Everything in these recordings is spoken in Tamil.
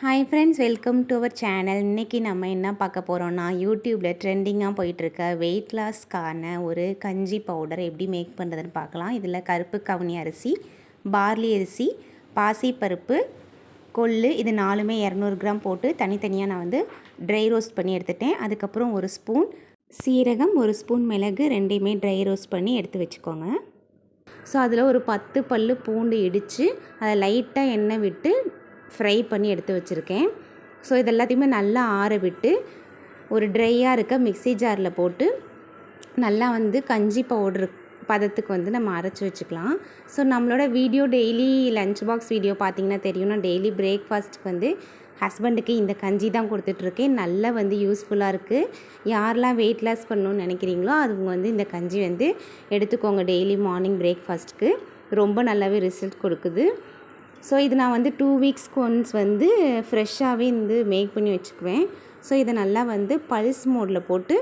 Hi friends, welcome to our channel. இன்றைக்கி நம்ம என்ன பார்க்க போகிறோன்னா, யூடியூப்பில் ட்ரெண்டிங்காக போயிட்டுருக்க வெயிட் லாஸ்க்கான ஒரு கஞ்சி பவுடர் எப்படி மேக் பண்ணுறதுன்னு பார்க்கலாம். இதில் கருப்பு கவுனி அரிசி, பார்லி அரிசி, பாசிப்பருப்பு, கொள்ளு இது 4மே 200 கிராம் போட்டு தனித்தனியாக நான் வந்து ட்ரை ரோஸ்ட் பண்ணி எடுத்துட்டேன். அதுக்கப்புறம் ஒரு ஸ்பூன் சீரகம், ஒரு ஸ்பூன் மிளகு, ரெண்டையுமே ட்ரை ரோஸ்ட் பண்ணி எடுத்து வச்சுக்கோங்க. ஸோ அதில் ஒரு 10 பல் பூண்டு இடித்து அதை லைட்டாக எண்ணெய் விட்டு ஃப்ரை பண்ணி எடுத்து வச்சுருக்கேன். ஸோ இது எல்லாத்தையுமே நல்லா ஆற விட்டு ஒரு ட்ரையாக இருக்க மிக்ஸி ஜாரில் போட்டு நல்லா வந்து கஞ்சி பவுட்ரு பதத்துக்கு வந்து நம்ம அரைச்சி வச்சுக்கலாம். ஸோ நம்மளோட video daily lunch box video பார்த்திங்கன்னா தெரியும், நான் டெய்லி பிரேக்ஃபாஸ்ட்டுக்கு வந்து ஹஸ்பண்டுக்கு இந்த கஞ்சி தான் கொடுத்துட்ருக்கேன். நல்லா வந்து யூஸ்ஃபுல்லாக இருக்குது. யாரெல்லாம் வெயிட் லாஸ் பண்ணணும்னு நினைக்கிறீங்களோ அதுங்க வந்து இந்த கஞ்சி வந்து எடுத்துக்கோங்க. டெய்லி மார்னிங் பிரேக்ஃபாஸ்ட்டுக்கு ரொம்ப நல்லாவே ரிசல்ட் கொடுக்குது. ஸோ இது நான் வந்து 2 வீக்ஸ்க்கு ஒன்ஸ் வந்து ஃப்ரெஷ்ஷாகவே வந்து மேக் பண்ணி வச்சுக்குவேன். ஸோ இதை நல்லா வந்து பல்ஸ் மோடில் போட்டு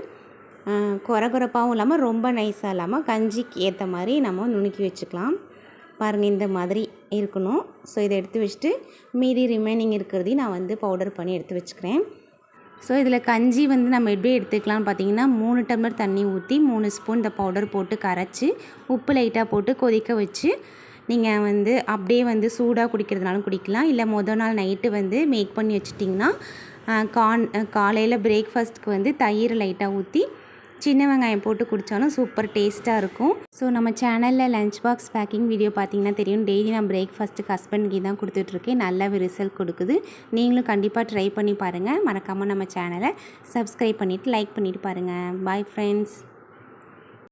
கொரகொரப்பாகவும் இல்லாமல் ரொம்ப நைஸாக இல்லாமல் கஞ்சிக்கு ஏற்ற மாதிரி நம்ம நுணுக்கி வச்சுக்கலாம். பாருங்கள், இந்த மாதிரி இருக்கணும். ஸோ இதை எடுத்து வச்சுட்டு மீதி ரிமைனிங் இருக்கிறதையும் நான் வந்து பவுடர் பண்ணி எடுத்து வச்சுக்கிறேன். ஸோ இதில் கஞ்சி வந்து நம்ம எப்படி எடுத்துக்கலாம்னு பார்த்தீங்கன்னா, 3 டம்ளர் தண்ணி ஊற்றி 3 ஸ்பூன் இந்த பவுடர் போட்டு கரைச்சி உப்பு லைட்டாக போட்டு கொதிக்க வச்சு நீங்கள் வந்து அப்படியே வந்து சூடாக குடிக்கிறதுனாலும் குடிக்கலாம். இல்லை மொதல் நாள் நைட்டு வந்து மேக் பண்ணி வச்சிட்டிங்கன்னா காலையில் பிரேக்ஃபாஸ்ட்டுக்கு வந்து தயிர் லைட்டாக ஊற்றி சின்ன வெங்காயம் போட்டு குடித்தாலும் சூப்பர் டேஸ்ட்டாக இருக்கும். ஸோ நம்ம சேனலில் லஞ்ச் பாக்ஸ் பேக்கிங் வீடியோ பார்த்திங்கன்னா தெரியும், டெய்லி நான் பிரேக்ஃபாஸ்ட்டுக்கு ஹஸ்பண்டுக்கு தான் கொடுத்துட்ருக்கேன். நல்லாவே ரிசல்ட் கொடுக்குது. நீங்களும் கண்டிப்பாக ட்ரை பண்ணி பாருங்கள். மறக்காமல் நம்ம சேனலை சப்ஸ்கிரைப் பண்ணிவிட்டு லைக் பண்ணிவிட்டு பாருங்கள். Bye friends.